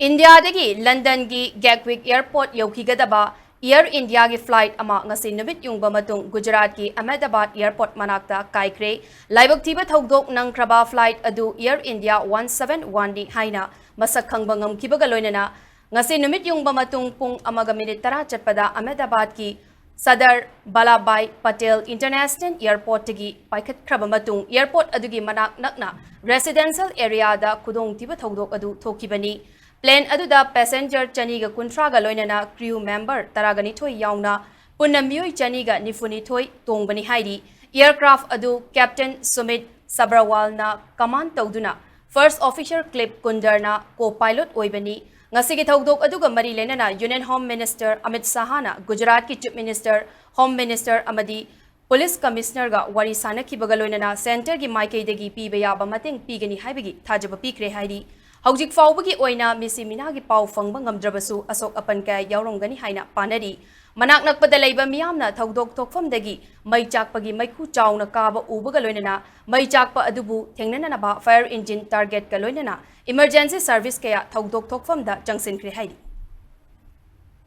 India dagi London gi Gatwick Airport yaukigadaba Air India gi flight ama ngasi numit yungba matung Gujarat gi Ahmedabad Airport manakta Kaikhre laibak thiba thodok nangkraba flight adu Air India 171 ni haina masak khangba ngamkibaga loinana ngasi numit yungba matung pung amaga minute tara chatpada Ahmedabad gi Sadar Balabai Patel International Airport gi paikhat kraba matung airport adugi manak nakna residential area da kudong thiba thodok adu thokibani Plane aduda passenger chaniga kuntraga loinana crew member taragani thoi yauna punna Meeoi chaniga nifuni thoi tongbani haidi aircraft adu Captain Sumit Sabrawal na command tawduna first officer Clip Kundarna co-pilot oibani ngasigi thodok aduga mari lenana Union Home Minister Amit Sahana Gujarat ki Chief Minister Home Minister amadi Police Commissioner ga wari sanaki bagaloinana center gi maikei degi piba yaba mateng pigani haibagi thajaba pikre haidi Haujik faubagi oina misi minagi pau fangba ngamdrabasu asok apan kay yaurongani haina panari manak nakpada laiba miyamna thodok tokfamdagi mai chakpagi maikhu chawna kaba ubaga loinana mai chakpa adubu thengnana na ba fire engine target ka loinana emergency service kaya thodok tokfamda changsin kre haidi